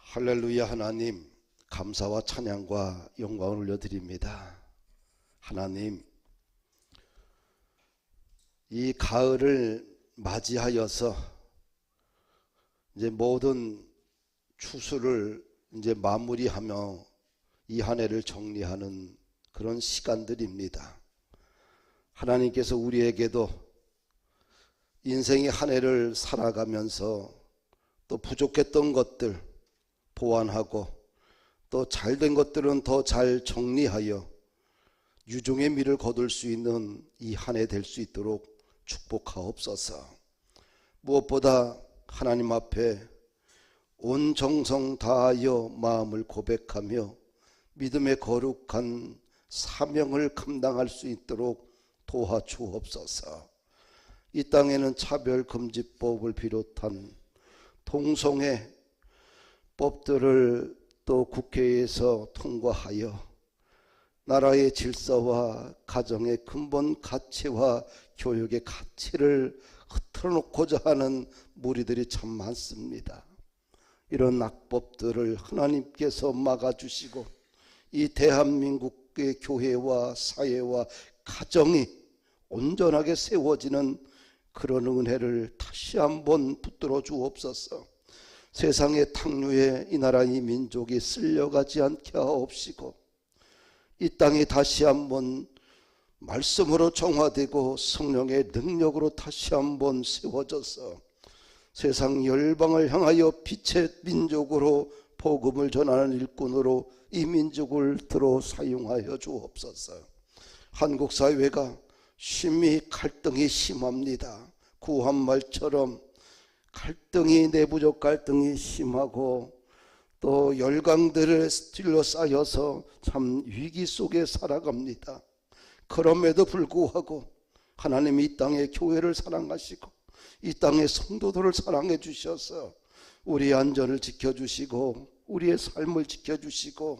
할렐루야. 하나님, 감사와 찬양과 영광을 올려드립니다. 하나님, 이 가을을 맞이하여서 이제 모든 추수를 이제 마무리하며 이 한 해를 정리하는 그런 시간들입니다. 하나님께서 우리에게도 인생의 한 해를 살아가면서 또 부족했던 것들 보완하고 또 잘된 것들은 더 잘 정리하여 유종의 미를 거둘 수 있는 이 한 해 될 수 있도록 축복하옵소서. 무엇보다 하나님 앞에 온 정성 다하여 마음을 고백하며 믿음의 거룩한 사명을 감당할 수 있도록 도와주옵소서. 이 땅에는 차별금지법을 비롯한 동성애 법들을 또 국회에서 통과하여 나라의 질서와 가정의 근본 가치와 교육의 가치를 흐트러놓고자 하는 무리들이 참 많습니다. 이런 악법들을 하나님께서 막아주시고 이 대한민국의 교회와 사회와 가정이 온전하게 세워지는 그런 은혜를 다시 한번 붙들어 주옵소서. 세상의 탕류에 이 나라 이 민족이 쓸려가지 않게 하옵시고 이 땅이 다시 한번 말씀으로 정화되고 성령의 능력으로 다시 한번 세워져서 세상 열방을 향하여 빛의 민족으로 복음을 전하는 일꾼으로 이 민족을 들어 사용하여 주옵소서. 한국 사회가 심히 갈등이 심합니다. 구한말처럼 갈등이 내부적 갈등이 심하고 또 열강들을 스틸러 쌓여서 참 위기 속에 살아갑니다. 그럼에도 불구하고 하나님이 이 땅의 교회를 사랑하시고 이 땅의 성도들을 사랑해 주셔서 우리의 안전을 지켜주시고 우리의 삶을 지켜주시고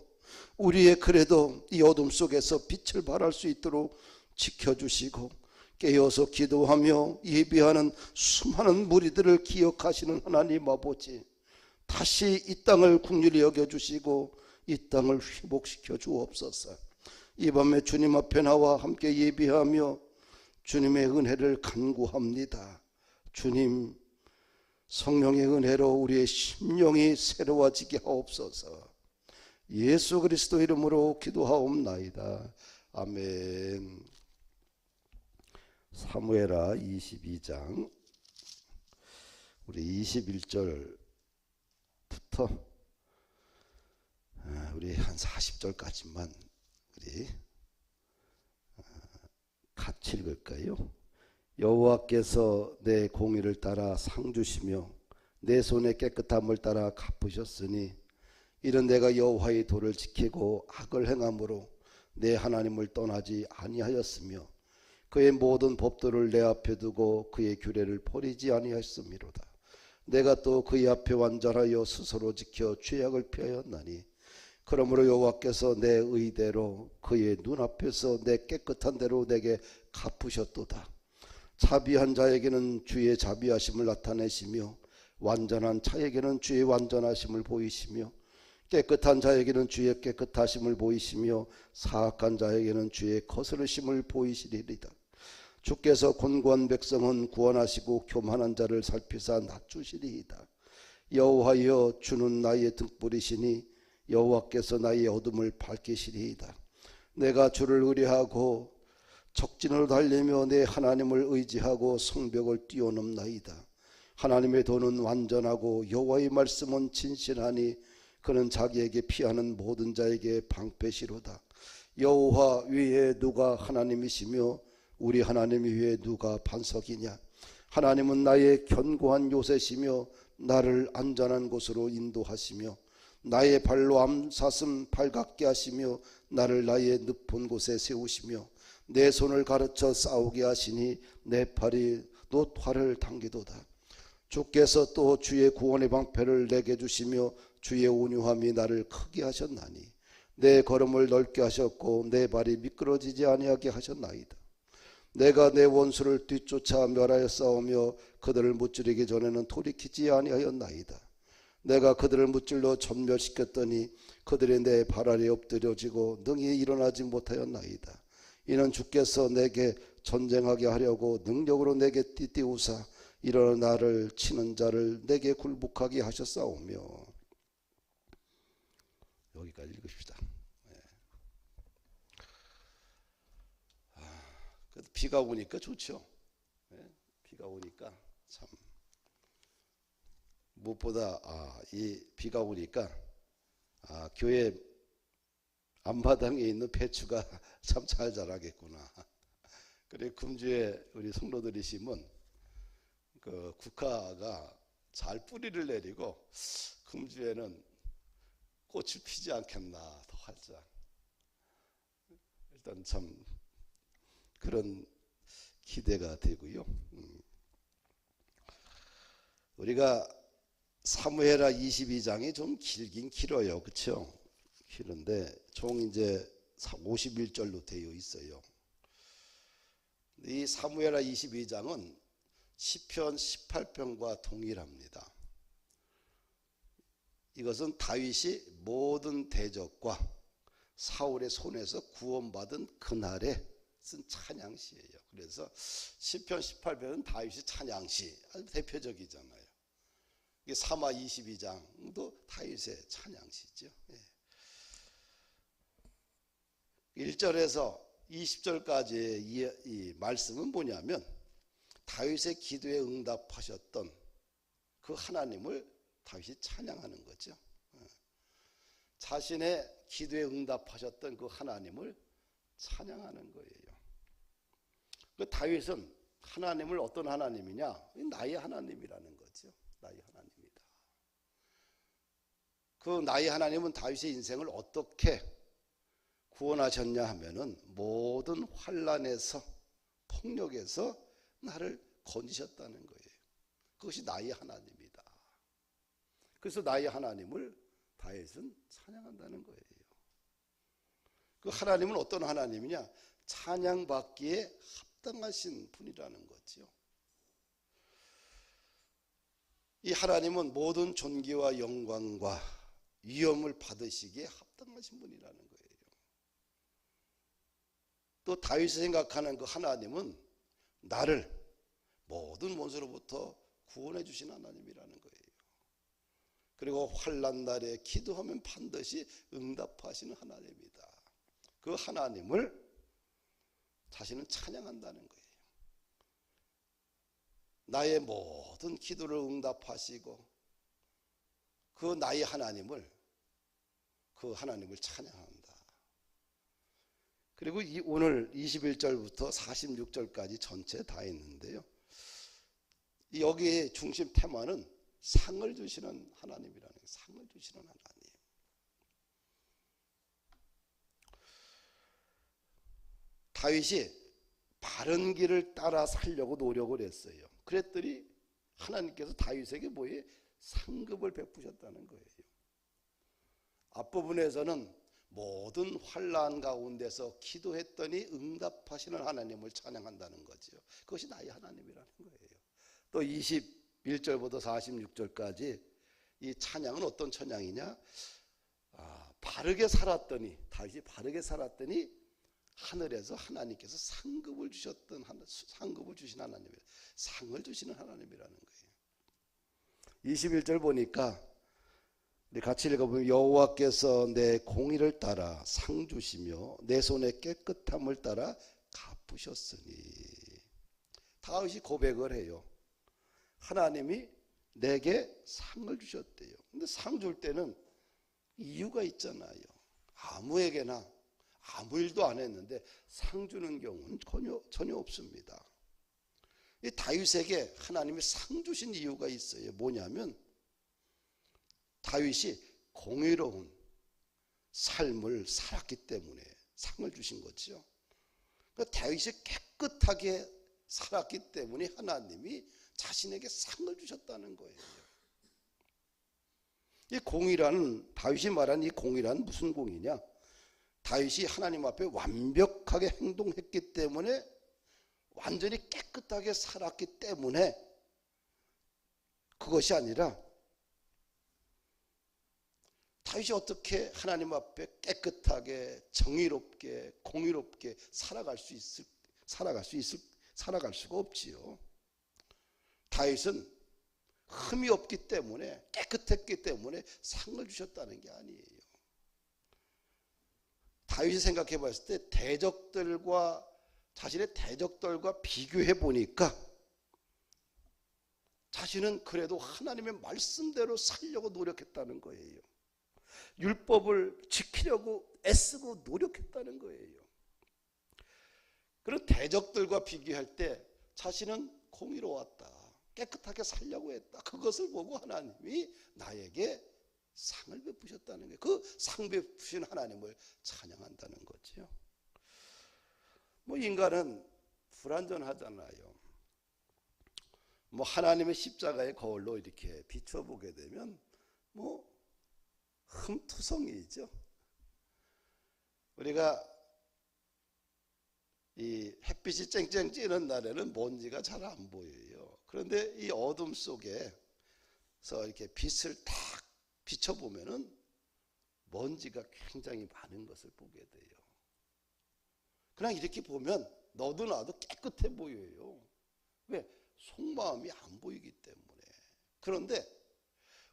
우리의 그래도 이 어둠 속에서 빛을 발할 수 있도록 지켜주시고 깨어서 기도하며 예비하는 수많은 무리들을 기억하시는 하나님 아버지, 다시 이 땅을 긍휼히 여겨주시고 이 땅을 회복시켜 주옵소서. 이 밤에 주님 앞에 나와 함께 예비하며 주님의 은혜를 간구합니다. 주님, 성령의 은혜로 우리의 심령이 새로워지게 하옵소서. 예수 그리스도 이름으로 기도하옵나이다. 아멘. 사무엘하 22장 우리 21절부터 우리 한 40절까지만 우리 같이 읽을까요? 여호와께서 내 공의를 따라 상 주시며 내 손의 깨끗함을 따라 갚으셨으니 이는 내가 여호와의 도를 지키고 악을 행함으로 내 하나님을 떠나지 아니하였으며 그의 모든 법도를 내 앞에 두고 그의 규례를 버리지 아니하였음이로다. 내가 또 그의 앞에 완전하여 스스로 지켜 죄악을 피하였나니 그러므로 여호와께서 내 의대로 그의 눈앞에서 내 깨끗한 대로 내게 갚으셨도다. 자비한 자에게는 주의 자비하심을 나타내시며 완전한 자에게는 주의 완전하심을 보이시며 깨끗한 자에게는 주의 깨끗하심을 보이시며 사악한 자에게는 주의 거스르심을 보이시리이다. 주께서 곤고한 백성은 구원하시고 교만한 자를 살피사 낮추시리이다. 여호와여, 주는 나의 등불이시니 여호와께서 나의 어둠을 밝히시리이다. 내가 주를 의뢰하고 적진으로 달리며 내 하나님을 의지하고 성벽을 뛰어넘나이다. 하나님의 도는 완전하고 여호와의 말씀은 진실하니 그는 자기에게 피하는 모든 자에게 방패시로다. 여호와 위에 누가 하나님이시며 우리 하나님 위에 누가 반석이냐. 하나님은 나의 견고한 요새시며 나를 안전한 곳으로 인도하시며 나의 발로 암사슴 발같게 하시며 나를 나의 늪은 곳에 세우시며 내 손을 가르쳐 싸우게 하시니 내 팔이 또 활을 당기도다. 주께서 또 주의 구원의 방패를 내게 주시며 주의 온유함이 나를 크게 하셨나니 내 걸음을 넓게 하셨고 내 발이 미끄러지지 아니하게 하셨나이다. 내가 내 원수를 뒤쫓아 멸하여 싸우며 그들을 무찌르기 전에는 돌이키지 아니하였나이다. 내가 그들을 무찔러 전멸시켰더니 그들이 내 발 아래 엎드려지고 능히 일어나지 못하였나이다. 이는 주께서 내게 전쟁하게 하려고 능력으로 내게 띠띠우사 일어나 나를 치는 자를 내게 굴복하게 하셨사오며. 여기까지 읽읍시다. 그래도 비가 오니까 좋죠. 비가 오니까 참 무엇보다 이 비가 오니까 교회 앞마당에 있는 배추가 참 잘 자라겠구나. 그리고 금주에 우리 성도들이시면 그 국화가 잘 뿌리를 내리고 금주에는 꽃을 피지 않겠나 더 활짝. 일단 참 그런 기대가 되고요. 우리가 사무엘하 22장이 좀 길긴 길어요. 그렇죠? 길은데 총 이제 51절로 되어 있어요. 이 사무엘하 22장은 시편 18편과 동일합니다. 이것은 다윗이 모든 대적과 사울의 손에서 구원받은 그날에 쓴 찬양시예요. 그래서 시편 18편은 다윗의 찬양시, 아주 대표적이잖아요. 이게 사마 22장도 다윗의 찬양시죠. 1절에서 20절까지의 이 말씀은 뭐냐면 다윗의 기도에 응답하셨던 그 하나님을 다윗이 찬양하는 거죠. 자신의 기도에 응답하셨던 그 하나님을 찬양하는 거예요. 그 다윗은 하나님을 어떤 하나님이냐? 나의 하나님이라는 거죠. 나의 하나님이다. 그 나의 하나님은 다윗의 인생을 어떻게 구원하셨냐 하면은 모든 환난에서 폭력에서 나를 건지셨다는 거예요. 그것이 나의 하나님이다. 그래서 나의 하나님을 다윗은 찬양한다는 거예요. 그 하나님은 어떤 하나님이냐? 찬양받기에 합당하신 분이라는 거죠. 이 하나님은 모든 존귀와 영광과 위엄을 받으시기에 합당하신 분이라는 거예요. 또 다윗이 생각하는 그 하나님은 나를 모든 원수로부터 구원해 주신 하나님이라는 거예요. 그리고 환난 날에 기도하면 반드시 응답하시는 하나님이다. 그 하나님을 자신은 찬양한다는 거예요. 나의 모든 기도를 응답하시고 그 나의 하나님을 찬양한다. 그리고 오늘 21절부터 46절까지 전체 다 있는데요. 여기에 중심 테마는 상을 주시는 하나님이라는 거예요. 상을 주시는 하나님. 다윗이 바른 길을 따라 살려고 노력을 했어요. 그랬더니 하나님께서 다윗에게 뭐예요? 상급을 베푸셨다는 거예요. 앞부분에서는 모든 환난 가운데서 기도했더니 응답하시는 하나님을 찬양한다는 거죠. 그것이 나의 하나님이라는 거예요. 또 21절부터 46절까지 이 찬양은 어떤 찬양이냐? 바르게 살았더니 다윗이 바르게 살았더니 하늘에서 하나님께서 상급을 주신 하나님이에요. 상을 주시는 하나님이라는 거예요. 21절 보니까 같이 읽어보면 여호와께서 내 공의를 따라 상 주시며 내 손의 깨끗함을 따라 갚으셨으니. 다윗이 고백을 해요. 하나님이 내게 상을 주셨대요. 근데 상 줄 때는 이유가 있잖아요. 아무에게나 아무 일도 안 했는데 상 주는 경우는 전혀 없습니다. 이 다윗에게 하나님이 상 주신 이유가 있어요. 뭐냐면 다윗이 공의로운 삶을 살았기 때문에 상을 주신 거죠. 다윗이 깨끗하게 살았기 때문에 하나님이 자신에게 상을 주셨다는 거예요. 이 공의라는, 다윗이 말한 이 공의란 무슨 공이냐? 다윗이 하나님 앞에 완벽하게 행동했기 때문에, 완전히 깨끗하게 살았기 때문에 그것이 아니라 다윗이 어떻게 하나님 앞에 깨끗하게 정의롭게 공의롭게 살아갈 수가 없지요. 다윗은 흠이 없기 때문에, 깨끗했기 때문에 상을 주셨다는 게 아니에요. 다윗이 생각해 봤을 때 자신의 대적들과 비교해 보니까 자신은 그래도 하나님의 말씀대로 살려고 노력했다는 거예요. 율법을 지키려고 애쓰고 노력했다는 거예요. 그런 대적들과 비교할 때 자신은 공의로웠다, 깨끗하게 살려고 했다. 그것을 보고 하나님이 나에게 상을 베푸셨다는 거예요. 그 상 베푸신 하나님을 찬양한다는 거죠. 인간은 불완전하잖아요. 하나님의 십자가의 거울로 이렇게 비춰보게 되면 흠투성이죠. 우리가 이 햇빛이 쨍쨍 찌는 날에는 먼지가 잘 안 보여요. 그런데 이 어둠 속에서 이렇게 빛을 딱 비춰보면은 먼지가 굉장히 많은 것을 보게 돼요. 그냥 이렇게 보면 너도 나도 깨끗해 보여요. 왜? 속마음이 안 보이기 때문에. 그런데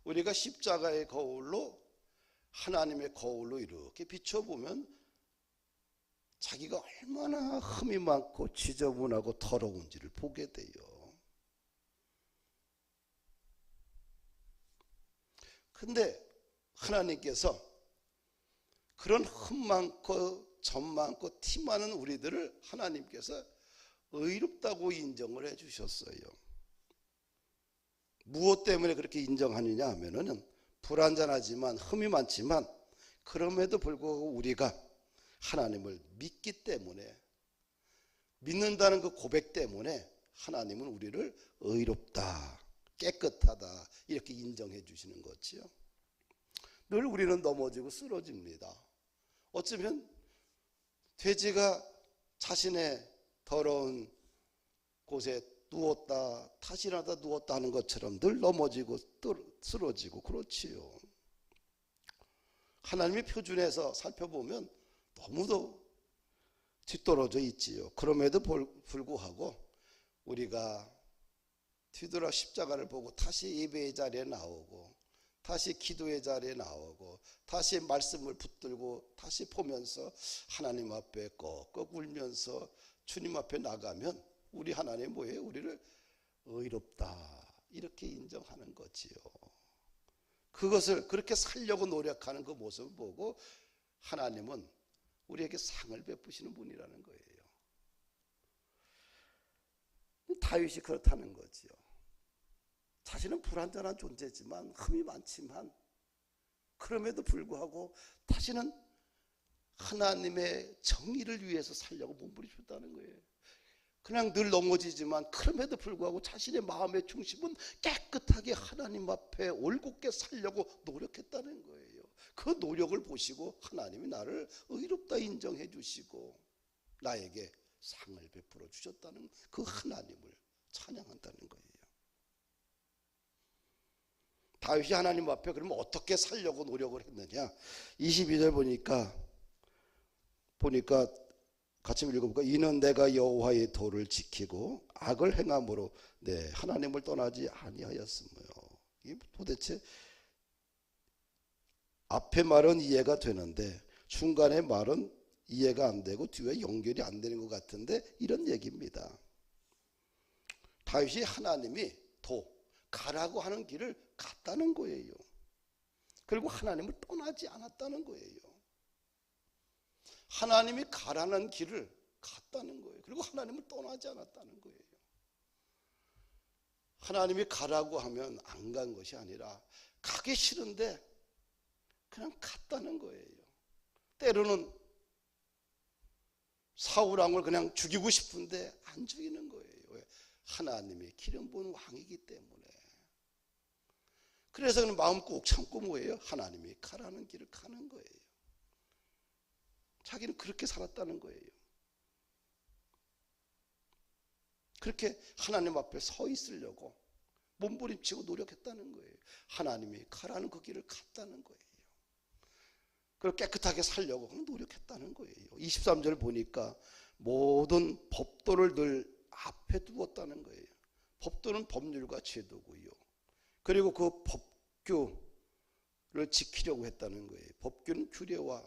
우리가 십자가의 거울로, 하나님의 거울로 이렇게 비춰보면 자기가 얼마나 흠이 많고 지저분하고 더러운지를 보게 돼요. 근데 하나님께서 그런 흠 많고 점 많고 티 많은 우리들을 하나님께서 의롭다고 인정을 해 주셨어요. 무엇 때문에 그렇게 인정하느냐 하면은 불완전하지만 흠이 많지만 그럼에도 불구하고 우리가 하나님을 믿기 때문에, 믿는다는 그 고백 때문에 하나님은 우리를 의롭다, 깨끗하다 이렇게 인정해 주시는 거지요. 늘 우리는 넘어지고 쓰러집니다. 어쩌면 돼지가 자신의 더러운 곳에 누웠다 타진하다 누웠다 하는 것처럼 늘 넘어지고 쓰러지고 그렇지요. 하나님의 표준에서 살펴보면 너무도 뒤떨어져 있지요. 그럼에도 불구하고 우리가 뒤돌아 십자가를 보고 다시 예배의 자리에 나오고 다시 기도의 자리에 나오고 다시 말씀을 붙들고 다시 보면서 하나님 앞에 꺽꺽 울면서 주님 앞에 나가면 우리 하나님 뭐예요? 우리를 의롭다 이렇게 인정하는 거지요. 그것을 그렇게 살려고 노력하는 그 모습을 보고 하나님은 우리에게 상을 베푸시는 분이라는 거예요. 다윗이 그렇다는 거지요. 자신은 불완전한 존재지만 흠이 많지만 그럼에도 불구하고 다시는 하나님의 정의를 위해서 살려고 몸부림쳤다는 거예요. 그냥 늘 넘어지지만 그럼에도 불구하고 자신의 마음의 중심은 깨끗하게 하나님 앞에 올곧게 살려고 노력했다는 거예요. 그 노력을 보시고 하나님이 나를 의롭다 인정해 주시고 나에게 상을 베풀어 주셨다는 그 하나님을 찬양한다는 거예요. 다윗이 하나님 앞에 그러면 어떻게 살려고 노력을 했느냐? 22절 보니까 같이 읽어볼까? 이는 내가 여호와의 도를 지키고 악을 행함으로 하나님을 떠나지 아니하였으며. 이게 도대체 앞에 말은 이해가 되는데 중간에 말은 이해가 안 되고 뒤에 연결이 안 되는 것 같은데 이런 얘기입니다. 다윗이 하나님이 가라고 하는 길을 갔다는 거예요. 그리고 하나님을 떠나지 않았다는 거예요. 하나님이 가라는 길을 갔다는 거예요. 그리고 하나님을 떠나지 않았다는 거예요. 하나님이 가라고 하면 안 간 것이 아니라 가기 싫은데 그냥 갔다는 거예요. 때로는 사울 왕을 그냥 죽이고 싶은데 안 죽이는 거예요. 왜? 하나님이 기름 부은 왕이기 때문에. 그래서 그는 마음 꾹 참고 뭐예요? 하나님이 가라는 길을 가는 거예요. 자기는 그렇게 살았다는 거예요. 그렇게 하나님 앞에 서 있으려고 몸부림치고 노력했다는 거예요. 하나님이 가라는 그 길을 갔다는 거예요. 그걸 깨끗하게 살려고 노력했다는 거예요. 23절 보니까 모든 법도를 늘 앞에 두었다는 거예요. 법도는 법률과 제도고요. 그리고 그 법규를 지키려고 했다는 거예요. 법규는 규례와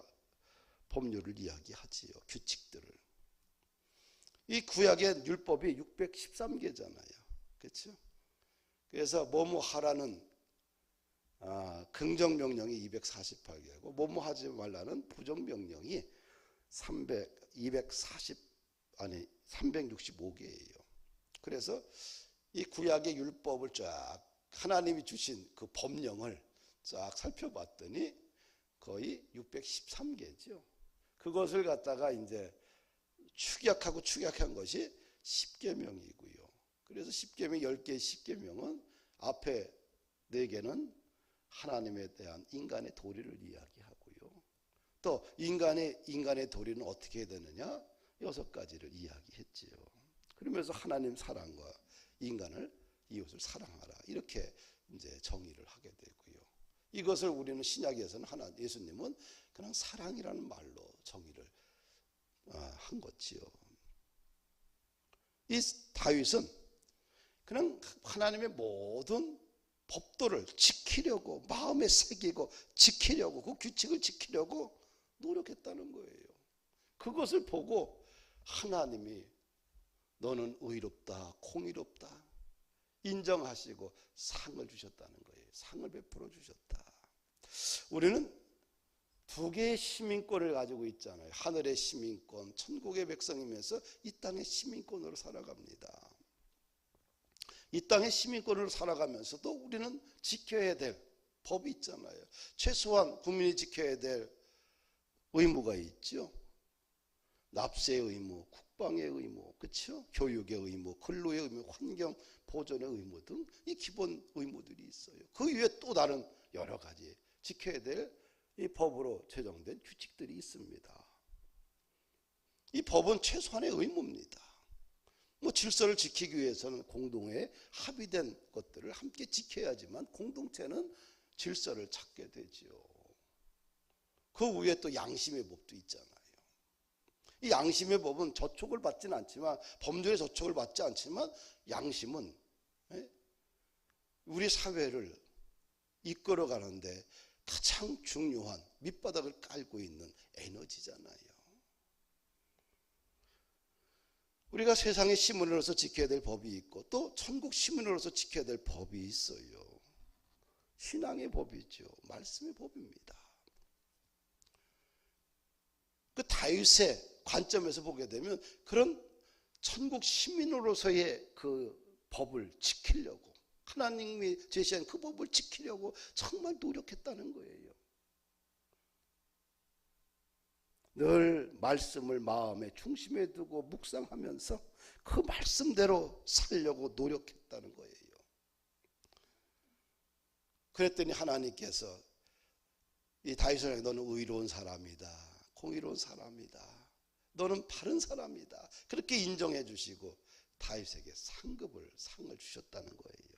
법률을 이야기하지요. 규칙들을. 이 구약의 율법이 613개잖아요. 그렇죠? 그래서 뭐뭐 하라는 긍정명령이 248개고 뭐뭐 하지 말라는 부정명령이 365개예요. 그래서 이 구약의 율법을 쫙 하나님이 주신 그 법령을 쫙 살펴봤더니 거의 613개죠. 그것을 갖다가 이제 축약한 것이 10계명이고요. 그래서 10계명 10개의 10계명은 앞에 4개는 하나님에 대한 인간의 도리를 이야기하고요. 또 인간의 도리는 어떻게 해야 되느냐? 6가지를 이야기했지요. 그러면서 하나님 사랑과 인간을 이웃을 사랑하라 이렇게 이제 정의를 하게 되고요. 이것을 우리는 신약에서는 예수님은 그냥 사랑이라는 말로 정의를 한 거지요. 이 다윗은 그냥 하나님의 모든 법도를 지키려고 마음에 새기고 지키려고 그 규칙을 지키려고 노력했다는 거예요. 그것을 보고 하나님이 너는 의롭다 공의롭다 인정하시고 상을 주셨다는 거예요. 상을 베풀어 주셨다. 우리는 2개의 시민권을 가지고 있잖아요. 하늘의 시민권, 천국의 백성이면서 이 땅의 시민권으로 살아갑니다. 이 땅의 시민권으로 살아가면서도 우리는 지켜야 될 법이 있잖아요. 최소한 국민이 지켜야 될 의무가 있죠. 납세의 의무, 국방의 의무, 그렇죠? 교육의 의무, 근로의 의무, 환경 보존의 의무 등 이 기본 의무들이 있어요. 그 위에 또 다른 여러 가지 지켜야 될 이 법으로 제정된 규칙들이 있습니다. 이 법은 최소한의 의무입니다. 질서를 지키기 위해서는 공동에 합의된 것들을 함께 지켜야지만 공동체는 질서를 찾게 되지요. 그 위에 또 양심의 법도 있잖아요. 이 양심의 법은 저촉을 받지는 않지만 법률의 저촉을 받지 않지만 양심은 우리 사회를 이끌어가는데 가장 중요한 밑바닥을 깔고 있는 에너지잖아요. 우리가 세상의 시민으로서 지켜야 될 법이 있고 또 천국 시민으로서 지켜야 될 법이 있어요. 신앙의 법이죠. 말씀의 법입니다. 그 다윗의 관점에서 보게 되면 그런 천국 시민으로서의 그 법을 지키려고 하나님이 제시한 그 법을 지키려고 정말 노력했다는 거예요. 늘 말씀을 마음의 중심에 두고 묵상하면서 그 말씀대로 살려고 노력했다는 거예요. 그랬더니 하나님께서 이 다윗에게 너는 의로운 사람이다. 공의로운 사람이다. 너는 바른 사람이다. 그렇게 인정해 주시고 다윗에게 상을 주셨다는 거예요.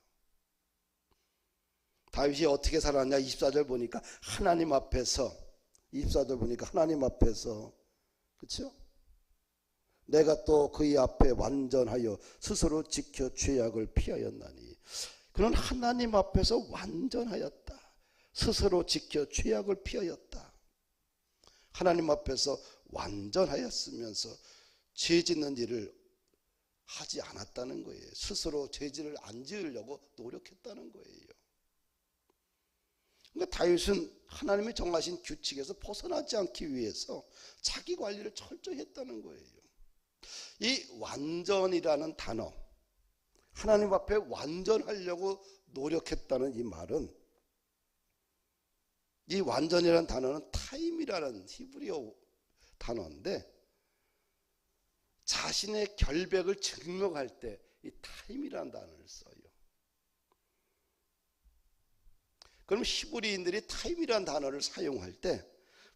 다윗이 어떻게 살았냐? 24절 보니까 하나님 앞에서 24절 보니까 하나님 앞에서 그렇죠? 내가 또 그의 앞에 완전하여 스스로 지켜 죄악을 피하였나니 그는 하나님 앞에서 완전하였다. 스스로 지켜 죄악을 피하였다. 하나님 앞에서 완전하였으면서 죄 짓는 일을 하지 않았다는 거예요. 스스로 죄질을 안 지으려고 노력했다는 거예요. 그러니까 다윗은 하나님이 정하신 규칙에서 벗어나지 않기 위해서 자기 관리를 철저히 했다는 거예요. 이 완전이라는 단어, 하나님 앞에 완전하려고 노력했다는 이 말은, 이 완전이라는 단어는 타임이라는 히브리어 단어인데 자신의 결백을 증명할 때 이 타임이라는 단어를 써요. 그럼 히브리인들이 타임이라는 단어를 사용할 때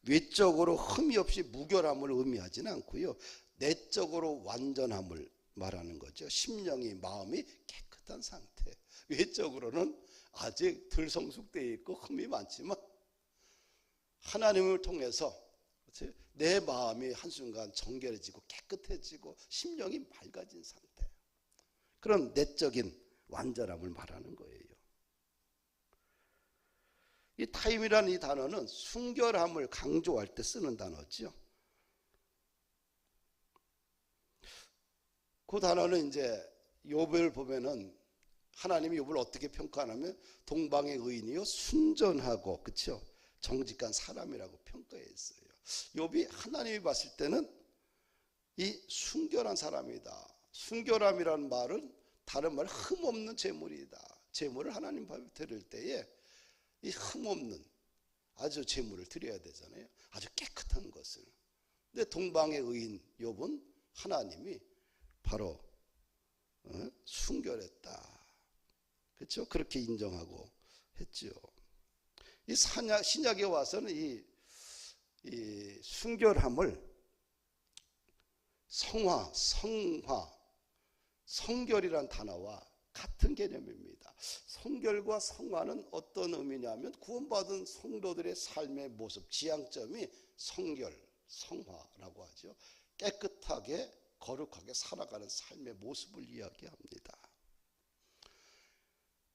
외적으로 흠이 없이 무결함을 의미하지는 않고요. 내적으로 완전함을 말하는 거죠. 심령이 마음이 깨끗한 상태. 외적으로는 아직 덜 성숙되어 있고 흠이 많지만 하나님을 통해서 내 마음이 한순간 정결해지고 깨끗해지고 심령이 맑아진 상태, 그런 내적인 완전함을 말하는 거예요. 이 타임이라는 이 단어는 순결함을 강조할 때 쓰는 단어죠. 그 단어는 이제 욥을 보면은 하나님이 욥을 어떻게 평가하냐면 동방의 의인이요 순전하고, 그렇죠, 정직한 사람이라고 평가했어요. 욥이 하나님이 봤을 때는 이 순결한 사람이다. 순결함이라는 말은 다른 말 흠없는 제물이다. 제물을 하나님 앞에 드릴 때에 이 흠없는 아주 제물을 드려야 되잖아요. 아주 깨끗한 것을. 근데 동방의 의인 욥은 하나님이 바로 순결했다. 그렇죠? 그렇게 인정하고 했죠. 이 신약에 와서는 이 순결함을 성화, 성결이란 단어와 같은 개념입니다. 성결과 성화는 어떤 의미냐면 구원받은 성도들의 삶의 모습, 지향점이 성결, 성화라고 하죠. 깨끗하게 거룩하게 살아가는 삶의 모습을 이야기합니다.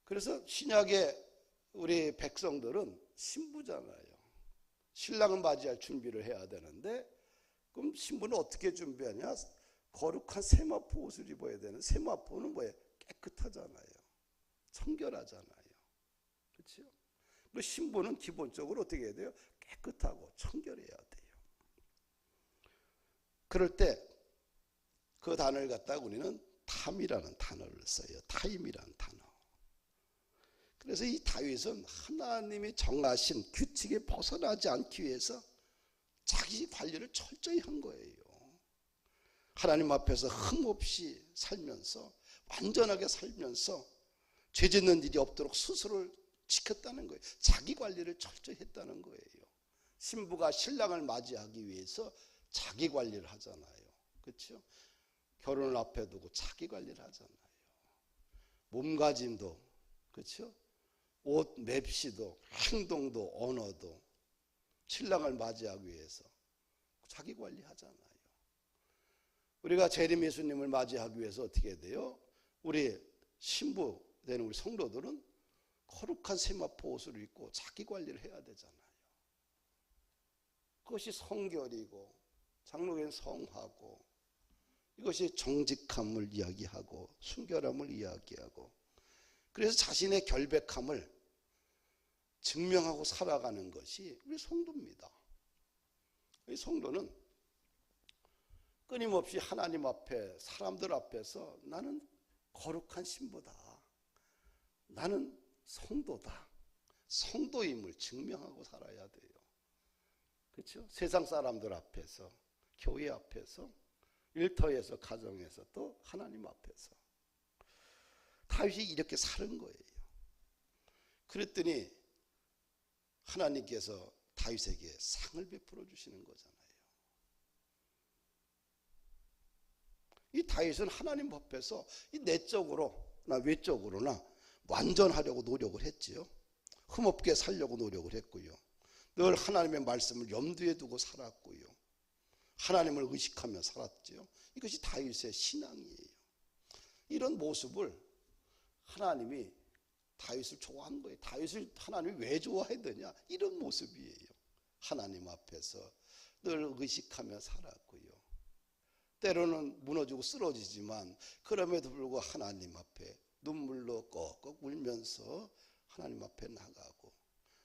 그래서 신약의 우리 백성들은 신부잖아요. 신랑을 맞이할 준비를 해야 되는데, 그럼 신부는 어떻게 준비하냐? 거룩한 세마포 옷을 입어야 되는, 세마포는 뭐예요? 깨끗하잖아요. 청결하잖아요. 그렇죠? 그리고 신부는 기본적으로 어떻게 해야 돼요? 깨끗하고 청결해야 돼요. 그럴 때 그 단어를 갖다가 우리는 탐이라는 단어를 써요. 타임이라는 단어. 그래서 이 다윗은 하나님이 정하신 규칙에 벗어나지 않기 위해서 자기 관리를 철저히 한 거예요. 하나님 앞에서 흠없이 살면서, 완전하게 살면서 죄 짓는 일이 없도록 스스로를 지켰다는 거예요. 자기 관리를 철저히 했다는 거예요. 신부가 신랑을 맞이하기 위해서 자기 관리를 하잖아요. 그렇죠? 결혼을 앞에 두고 자기 관리를 하잖아요. 몸가짐도, 그렇죠? 옷 맵시도, 행동도, 언어도 신랑을 맞이하기 위해서 자기 관리하잖아요. 우리가 재림 예수님을 맞이하기 위해서 어떻게 해야 돼요? 우리 신부 되는 우리 성도들은 거룩한 세마포 옷을 입고 자기 관리를 해야 되잖아요. 그것이 성결이고, 장로교는 성하고, 이것이 정직함을 이야기하고 순결함을 이야기하고, 그래서 자신의 결백함을 증명하고 살아가는 것이 우리 성도입니다. 이 성도는 끊임없이 하나님 앞에, 사람들 앞에서 나는 거룩한 신부다, 나는 성도다, 성도임을 증명하고 살아야 돼요. 그렇죠? 세상 사람들 앞에서, 교회 앞에서, 일터에서, 가정에서, 또 하나님 앞에서. 다윗이 이렇게 사는 거예요. 그랬더니 하나님께서 다윗에게 상을 베풀어 주시는 거잖아요. 이 다윗은 하나님 앞에서 이 내적으로나 외적으로나 완전하려고 노력을 했지요. 흠없게 살려고 노력을 했고요. 늘 하나님의 말씀을 염두에 두고 살았고요. 하나님을 의식하며 살았죠. 이것이 다윗의 신앙이에요. 이런 모습을 하나님이 다윗을 좋아하는 거예요. 다윗을 하나님이 왜 좋아해야 되냐? 이런 모습이에요. 하나님 앞에서 늘 의식하며 살았고요. 때로는 무너지고 쓰러지지만 그럼에도 불구하고 하나님 앞에 눈물로 꺽꺽 울면서 하나님 앞에 나가고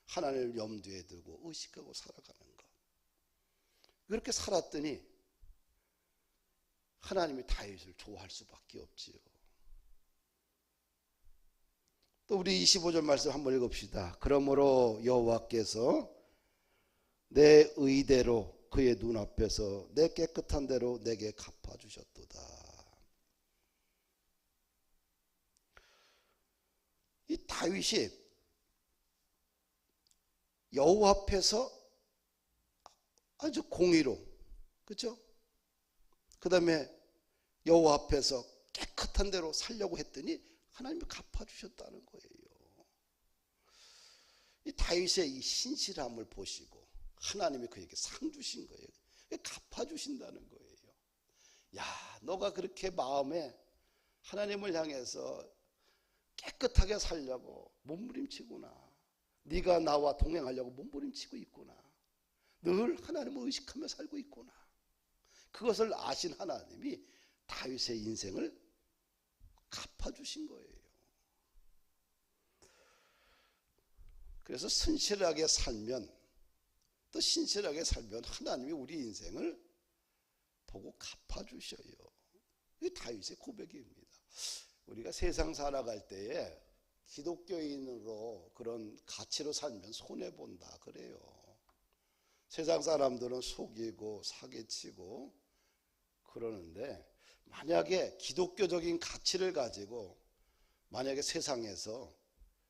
하나님을 염두에 두고 의식하고 살아가는 것. 그렇게 살았더니 하나님이 다윗을 좋아할 수밖에 없지요. 또 우리 25절 말씀 한번 읽읍시다. 그러므로 여호와께서 내 의대로 그의 눈앞에서 내 깨끗한 대로 내게 갚아주셨도다. 이 다윗이 여호와 앞에서 아주 공의로, 그렇죠? 그 다음에 여호와 앞에서 깨끗한 대로 살려고 했더니 하나님이 갚아주셨다는 거예요. 이 다윗의 이 신실함을 보시고 하나님이 그에게 상 주신 거예요. 갚아주신다는 거예요. 야, 너가 그렇게 마음에 하나님을 향해서 깨끗하게 살려고 몸부림치구나. 네가 나와 동행하려고 몸부림치고 있구나. 늘 하나님을 의식하며 살고 있구나. 그것을 아신 하나님이 다윗의 인생을 갚아주신 거예요. 그래서 신실하게 살면, 또 신실하게 살면 하나님이 우리 인생을 보고 갚아주셔요. 이게 다윗의 고백입니다. 우리가 세상 살아갈 때에 기독교인으로 그런 가치로 살면 손해본다 그래요. 세상 사람들은 속이고 사기치고 그러는데, 만약에 기독교적인 가치를 가지고 만약에 세상에서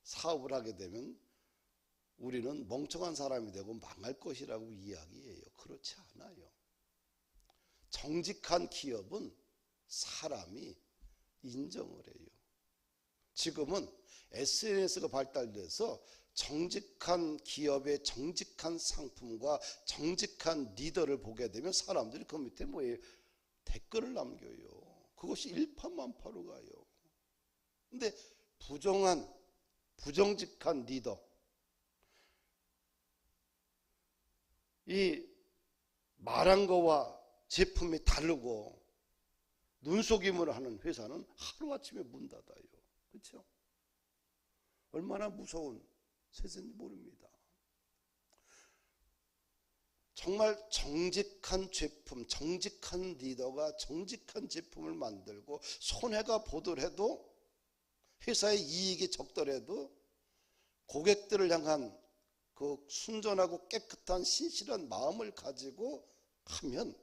사업을 하게 되면 우리는 멍청한 사람이 되고 망할 것이라고 이야기해요. 그렇지 않아요. 정직한 기업은 사람이 인정을 해요. 지금은 SNS가 발달돼서 정직한 기업의 정직한 상품과 정직한 리더를 보게 되면 사람들이 그 밑에 뭐예요? 댓글을 남겨요. 그것이 일파만파로 가요. 근데 부정직한 리더, 이 말한 거와 제품이 다르고 눈속임을 하는 회사는 하루아침에 문 닫아요. 그렇죠? 얼마나 무서운 세상인지 모릅니다. 정말 정직한 제품, 정직한 리더가 정직한 제품을 만들고 손해가 보더라도, 회사의 이익이 적더라도 고객들을 향한 그 순전하고 깨끗한 신실한 마음을 가지고 하면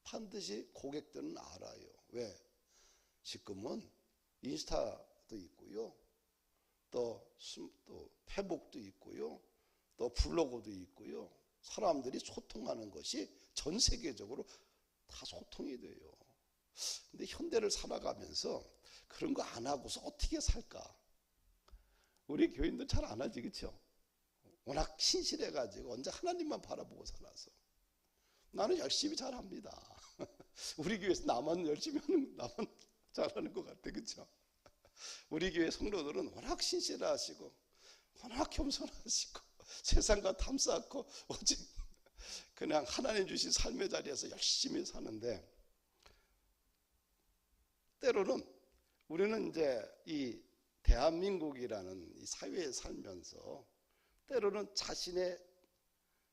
반드시 고객들은 알아요. 왜? 지금은 인스타도 있고요, 또 페북도 있고요, 또 블로그도 있고요. 사람들이 소통하는 것이 전 세계적으로 다 소통이 돼요. 근데 현대를 살아가면서 그런 거 안 하고서 어떻게 살까? 우리 교인들 잘 안 하지, 그렇죠? 워낙 신실해가지고 언제 하나님만 바라보고 살아서. 나는 열심히 잘합니다. 우리 교회에서 나만 열심히 하는, 나만 잘하는 것 같아, 그렇죠? 우리 교회 성도들은 워낙 신실하시고 워낙 겸손하시고 세상과 탐싸고 오직 그냥 하나님 주신 삶의 자리에서 열심히 사는데, 때로는 우리는 이제 이 대한민국이라는 이 사회에 살면서 때로는 자신의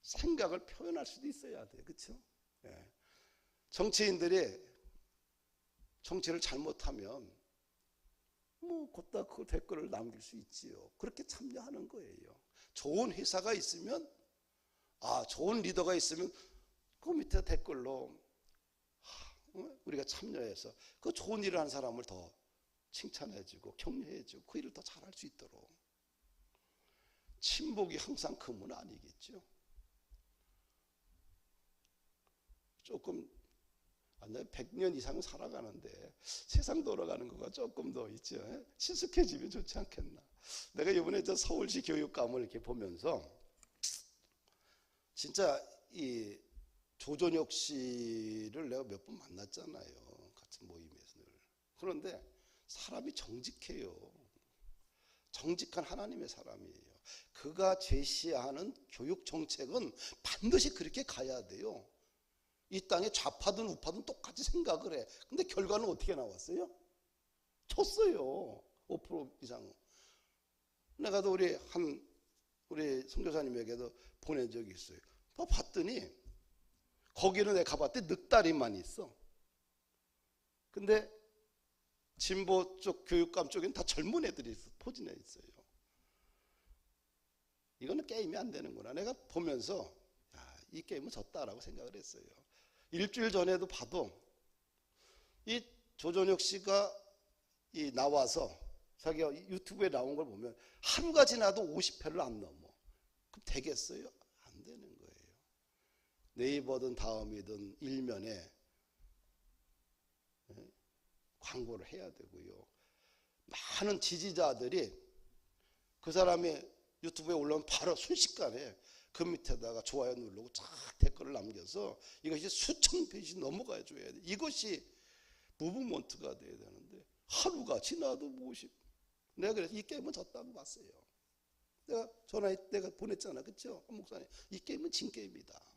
생각을 표현할 수도 있어야 돼요. 그렇죠? 예. 정치인들이 정치를 잘못하면 뭐 곧다 그 댓글을 남길 수 있지요. 그렇게 참여하는 거예요. 좋은 회사가 있으면, 좋은 리더가 있으면 그 밑에 댓글로 우리가 참여해서 그 좋은 일을 하는 사람을 더 칭찬해주고 격려해주고 그 일을 더 잘할 수 있도록. 친복이 항상 금은 아니겠죠. 조금 100년 이상 살아가는데 세상 돌아가는 거가 조금 더 있죠. 친숙해지면 좋지 않겠나. 내가 이번에 저 서울시 교육감을 이렇게 보면서 진짜 이 조전혁 씨를 내가 몇 번 만났잖아요. 같은 모임에서 늘. 그런데 사람이 정직해요. 정직한 하나님의 사람이에요. 그가 제시하는 교육 정책은 반드시 그렇게 가야 돼요. 이 땅에 좌파든 우파든 똑같이 생각을 해. 근데 결과는 어떻게 나왔어요? 쳤어요. 5% 이상. 내가 또 우리 선교사님에게도 보낸 적이 있어요. 봤더니 거기는 내가 가봤더니 늑다리만 있어. 근데 진보 쪽 교육감 쪽에는 다 젊은 애들이 포진해 있어요. 이거는 게임이 안 되는구나. 내가 보면서 이 게임은 졌다라고 생각을 했어요. 일주일 전에도 봐도 이 조전혁 씨가 나와서 자기가 유튜브에 나온 걸 보면 하루가 지나도 50회를 안 넘어. 그럼 되겠어요? 안 되는 거예요. 네이버든 다음이든 일면에 광고를 해야 되고요. 많은 지지자들이 그 사람의 유튜브에 올라오면 바로 순식간에 그 밑에다가 좋아요 누르고 쫙 댓글을 남겨서 이것이 수천 페이지 넘어가 줘야 돼. 이것이 무브먼트가 돼야 되는데 하루가 지나도 무엇이. 내가 그래서 이 게임은 졌다고 봤어요. 내가 보냈잖아, 그렇죠? 목사님, 이 게임은 진 게임이다.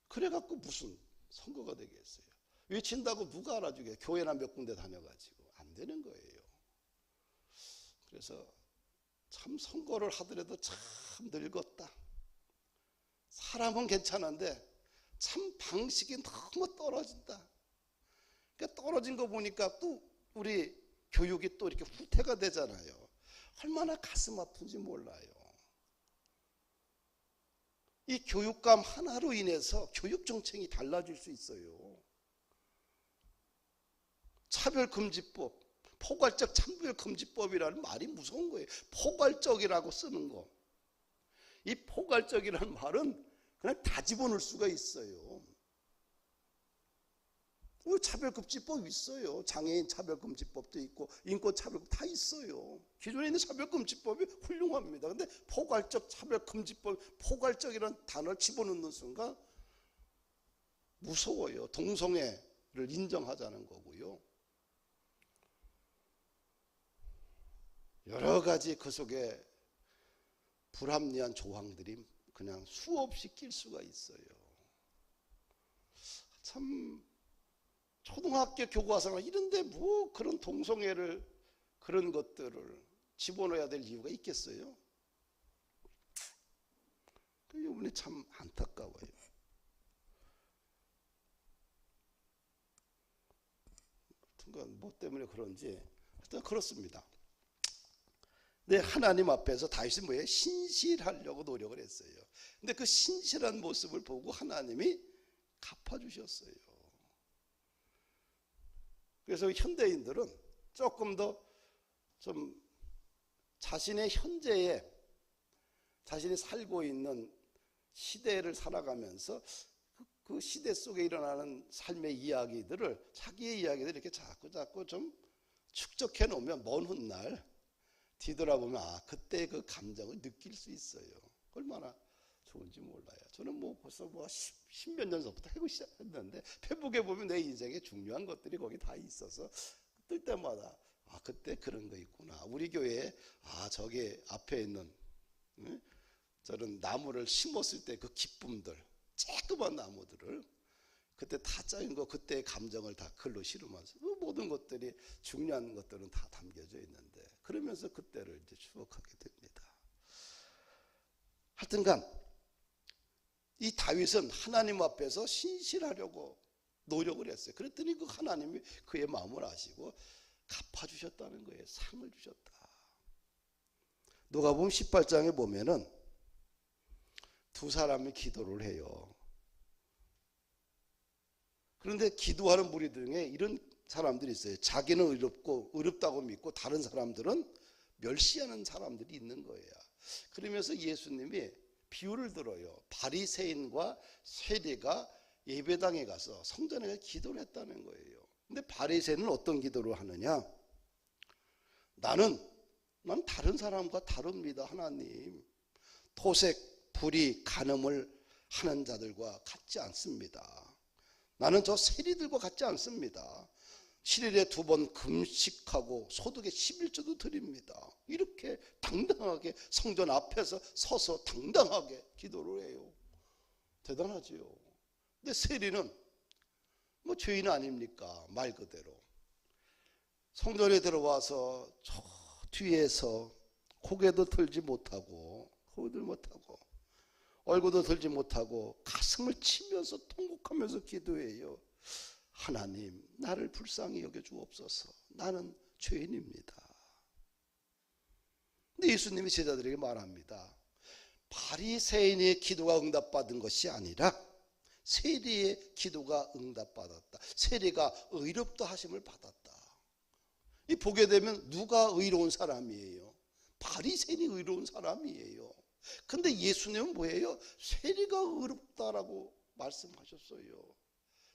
그래갖고 무슨 선거가 되겠어요? 외친다고 누가 알아주게? 교회나 몇 군데 다녀가지고 안 되는 거예요. 그래서 참 선거를 하더라도 참 늙었다. 사람은 괜찮은데 참 방식이 너무 떨어진다. 그러니까 떨어진 거 보니까 또 우리 교육이 또 이렇게 후퇴가 되잖아요. 얼마나 가슴 아픈지 몰라요. 이 교육감 하나로 인해서 교육 정책이 달라질 수 있어요. 차별금지법, 포괄적 차별금지법이라는 말이 무서운 거예요. 포괄적이라고 쓰는 거. 이 포괄적이라는 말은 그냥 다 집어넣을 수가 있어요. 차별금지법이 있어요. 장애인 차별금지법도 있고 인권차별금 다 있어요. 기존에 있는 차별금지법이 훌륭합니다. 근데 포괄적 차별금지법, 포괄적이라는 단어를 집어넣는 순간 무서워요. 동성애를 인정하자는 거고요. 여러 가지 그 속에 불합리한 조항들이 그냥 수없이 낄 수가 있어요. 참 초등학교 교과서나 이런데 뭐 그런 동성애를 그런 것들을 집어넣어야 될 이유가 있겠어요? 이번에 참 안타까워요. 하여튼 뭐 때문에 그런지 하여튼 그렇습니다. 네, 하나님 앞에서 다윗은 뭐예요? 신실하려고 노력을 했어요. 근데 그 신실한 모습을 보고 하나님이 갚아주셨어요. 그래서 현대인들은 조금 더 좀 자신의 현재에 자신이 살고 있는 시대를 살아가면서 그 시대 속에 일어나는 삶의 이야기들을 자기의 이야기들을 이렇게 자꾸 좀 축적해 놓으면 먼 훗날 뒤돌아보면 그때 그 감정을 느낄 수 있어요. 얼마나 좋은지 몰라요. 저는 뭐 벌써 십몇 년 전부터 하고 시작했는데 페북에 보면 내 인생에 중요한 것들이 거기 다 있어서 뜰 때마다 그때 그런 거 있구나. 우리 교회에 저기 앞에 있는 저런 나무를 심었을 때 그 기쁨들, 조그만 나무들을 그때 다 짜인 거 그때의 감정을 다 글로 실으면서 그 모든 것들이 중요한 것들은 다 담겨져 있는데 그러면서 그때를 이제 추억하게 됩니다. 하여튼간 이 다윗은 하나님 앞에서 신실하려고 노력을 했어요. 그랬더니 그 하나님이 그의 마음을 아시고 갚아주셨다는 거예요. 상을 주셨다. 누가복음 18장에 보면은 두 사람이 기도를 해요. 그런데 기도하는 무리 중에 이런 사람들이 있어요. 자기는 의롭다고 믿고 다른 사람들은 멸시하는 사람들이 있는 거예요. 그러면서 예수님이 비유를 들어요. 바리새인과 세리가 예배당에 가서 성전에 가서 기도를 했다는 거예요. 근데 바리새인은 어떤 기도를 하느냐? 난 다른 사람과 다릅니다. 하나님. 토색, 불의, 간음을 하는 자들과 같지 않습니다. 나는 저 세리들과 같지 않습니다. 7일에 2번 금식하고 소득의 11조도 드립니다. 이렇게 당당하게 성전 앞에서 서서 당당하게 기도를 해요. 대단하지요. 근데 세리는 뭐 죄인 아닙니까? 말 그대로 성전에 들어와서 저 뒤에서 고개도 들지 못하고 얼굴도 들지 못하고 가슴을 치면서 통곡하면서 기도해요. 하나님, 나를 불쌍히 여겨주옵소서. 나는 죄인입니다. 근데 예수님이 제자들에게 말합니다. 바리새인의 기도가 응답받은 것이 아니라 세리의 기도가 응답받았다. 세리가 의롭다 하심을 받았다. 이 보게 되면 누가 의로운 사람이에요? 바리새인이 의로운 사람이에요. 근데 예수님은 뭐예요? 세리가 의롭다라고 말씀하셨어요.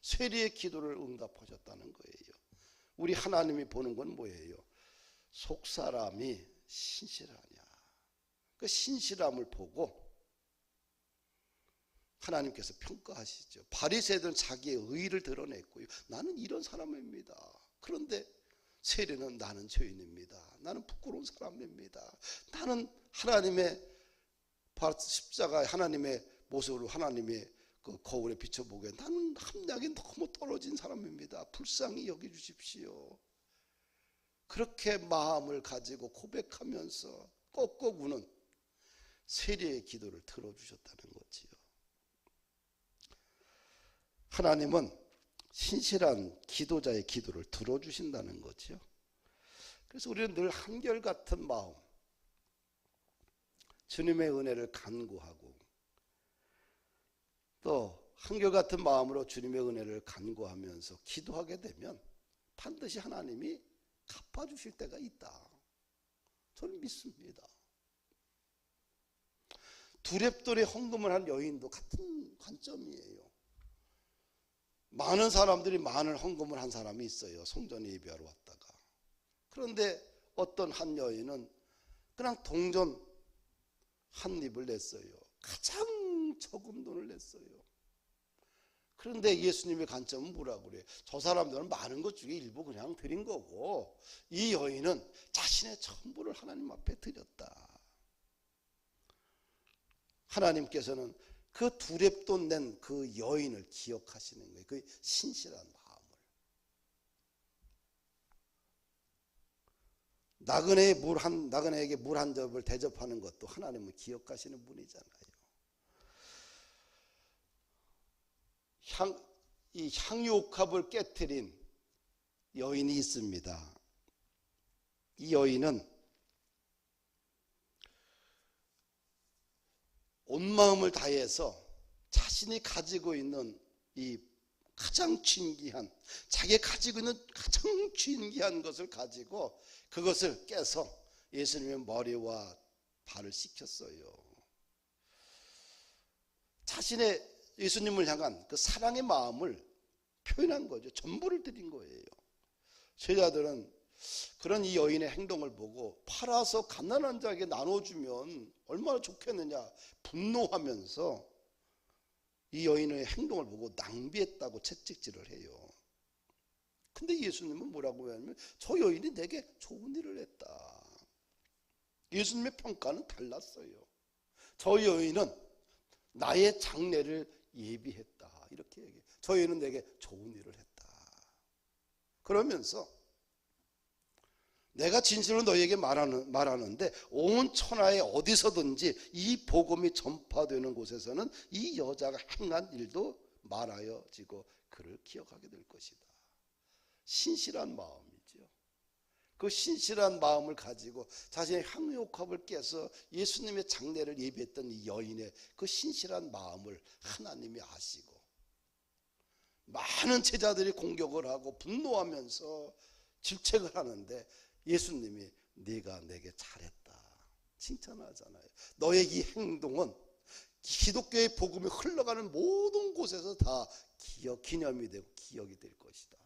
세리의 기도를 응답하셨다는 거예요. 우리 하나님이 보는 건 뭐예요? 속사람이 신실하냐. 그 신실함을 보고 하나님께서 평가하시죠. 바리새인들은 자기의 의의를 드러냈고요. 나는 이런 사람입니다. 그런데 세리는 나는 죄인입니다. 나는 부끄러운 사람입니다. 나는 하나님의 십자가 하나님의 모습으로 하나님의 그 거울에 비춰보기에 나는 함량이 너무 떨어진 사람입니다. 불쌍히 여겨주십시오. 그렇게 마음을 가지고 고백하면서 꺾고 우는 세리의 기도를 들어주셨다는 거지요. 하나님은 신실한 기도자의 기도를 들어주신다는 거지요. 그래서 우리는 늘 한결같은 마음, 주님의 은혜를 간구하고 또 한결같은 마음으로 주님의 은혜를 간구하면서 기도하게 되면 반드시 하나님이 갚아주실 때가 있다. 저는 믿습니다. 두렙돌에 헌금을 한 여인도 같은 관점이에요. 많은 사람들이 많은 헌금을 한 사람이 있어요. 성전에 예배하러 왔다가. 그런데 어떤 한 여인은 그냥 동전 한 입을 냈어요. 가장 적은 돈을 냈어요. 그런데 예수님의 관점은 뭐라고 그래요? 저 사람들은 많은 것 중에 일부 그냥 드린 거고 이 여인은 자신의 전부를 하나님 앞에 드렸다. 하나님께서는 그 두렙돈 낸 그 여인을 기억하시는 거예요. 그 신실한 마음을. 나그네에게 물 한 접을 대접하는 것도 하나님은 기억하시는 분이잖아요. 이 향유옥합을 깨트린 여인이 있습니다. 이 여인은 온 마음을 다해서 자신이 가지고 있는 이 가장 진귀한, 자기가 가지고 있는 가장 진귀한 것을 가지고 그것을 깨서 예수님의 머리와 발을 씻겼어요. 자신의 예수님을 향한 그 사랑의 마음을 표현한 거죠. 전부를 드린 거예요. 제자들은 그런 이 여인의 행동을 보고 팔아서 가난한 자에게 나눠주면 얼마나 좋겠느냐 분노하면서 이 여인의 행동을 보고 낭비했다고 채찍질을 해요. 근데 예수님은 뭐라고 하냐면 저 여인이 내게 좋은 일을 했다. 예수님의 평가는 달랐어요. 저 여인은 나의 장례를 예비했다. 이렇게 얘기해요. 저 여인은 내게 좋은 일을 했다. 그러면서 내가 진실로 너희에게 말하는데 온 천하에 어디서든지 이 복음이 전파되는 곳에서는 이 여자가 행한 일도 말하여지고 그를 기억하게 될 것이다. 신실한 마음이죠. 그 신실한 마음을 가지고 자신의 향유옥합을 깨서 예수님의 장례를 예비했던 이 여인의 그 신실한 마음을 하나님이 아시고 많은 제자들이 공격을 하고 분노하면서 질책을 하는데 예수님이 네가 내게 잘했다 칭찬하잖아요. 너의 이 행동은 기독교의 복음이 흘러가는 모든 곳에서 다 기념이 되고 기억이 될 것이다.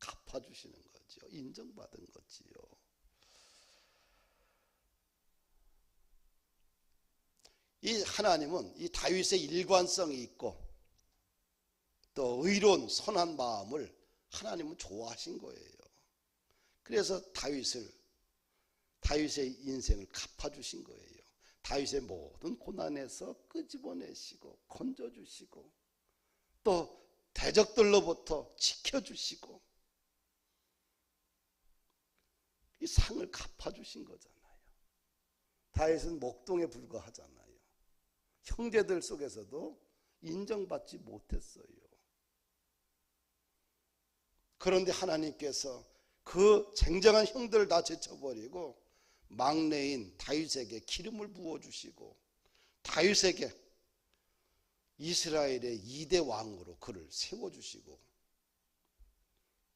갚아주시는 거죠. 인정받은 거지요. 이 하나님은 이 다윗의 일관성이 있고 또 의로운 선한 마음을 하나님은 좋아하신 거예요. 그래서 다윗의 인생을 갚아주신 거예요. 다윗의 모든 고난에서 끄집어내시고 건져주시고 또 대적들로부터 지켜주시고 이 상을 갚아주신 거잖아요. 다윗은 목동에 불과하잖아요. 형제들 속에서도 인정받지 못했어요. 그런데 하나님께서 그 쟁쟁한 형들을 다 제쳐버리고 막내인 다윗에게 기름을 부어주시고 다윗에게 이스라엘의 2대 왕으로 그를 세워주시고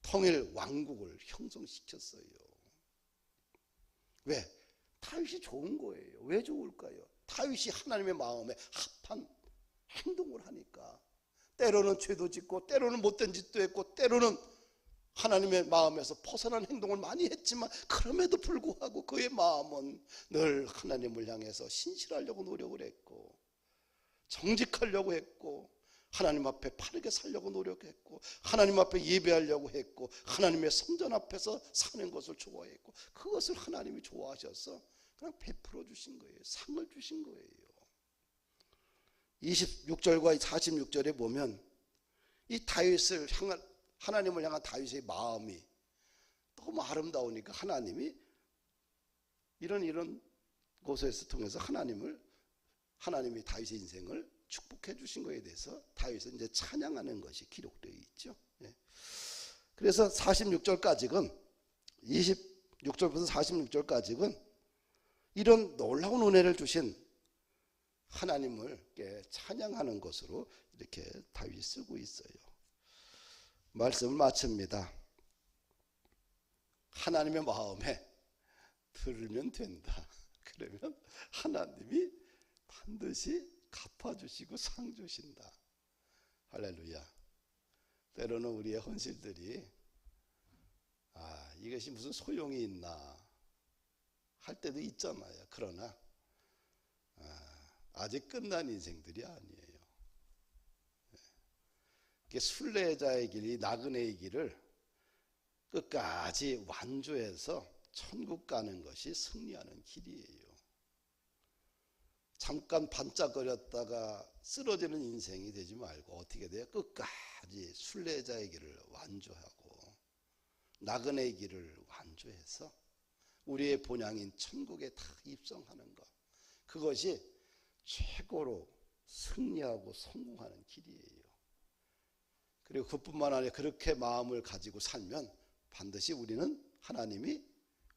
통일 왕국을 형성시켰어요. 왜? 다윗이 좋은 거예요. 왜 좋을까요? 다윗이 하나님의 마음에 합한 행동을 하니까 때로는 죄도 짓고 때로는 못된 짓도 했고 때로는 하나님의 마음에서 벗어난 행동을 많이 했지만 그럼에도 불구하고 그의 마음은 늘 하나님을 향해서 신실하려고 노력을 했고 정직하려고 했고 하나님 앞에 바르게 살려고 노력했고 하나님 앞에 예배하려고 했고 하나님의 성전 앞에서 사는 것을 좋아했고 그것을 하나님이 좋아하셔서 그냥 베풀어 주신 거예요. 상을 주신 거예요. 26절과 46절에 보면 이 다윗을 향한 하나님을 향한 다윗의 마음이 너무 아름다우니까 하나님이 이런 곳에서 통해서 하나님이 다윗의 인생을 축복해 주신 것에 대해서 다윗은 이제 찬양하는 것이 기록되어 있죠. 그래서 46절까지는 26절부터 46절까지는 이런 놀라운 은혜를 주신 하나님을 찬양하는 것으로 이렇게 다윗이 쓰고 있어요. 말씀을 마칩니다. 하나님의 마음에 들으면 된다. 그러면 하나님이 반드시 갚아주시고 상 주신다. 할렐루야. 때로는 우리의 헌신들이 이것이 무슨 소용이 있나 할 때도 있잖아요. 그러나 아직 끝난 인생들이 아니에요. 순례자의 길, 나그네의 길을 끝까지 완주해서 천국 가는 것이 승리하는 길이에요. 잠깐 반짝거렸다가 쓰러지는 인생이 되지 말고 어떻게 돼요? 끝까지 순례자의 길을 완주하고 나그네의 길을 완주해서 우리의 본향인 천국에 다 입성하는 것, 그것이 최고로 승리하고 성공하는 길이에요. 그리고 그뿐만 아니라 그렇게 마음을 가지고 살면 반드시 우리는 하나님이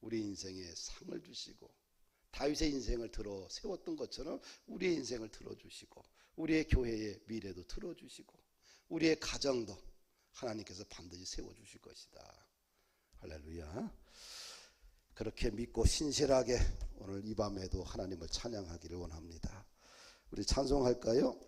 우리 인생에 상을 주시고 다윗의 인생을 들어 세웠던 것처럼 우리의 인생을 들어주시고 우리의 교회의 미래도 들어주시고 우리의 가정도 하나님께서 반드시 세워주실 것이다. 할렐루야. 그렇게 믿고 신실하게 오늘 이 밤에도 하나님을 찬양하기를 원합니다. 우리 찬송할까요?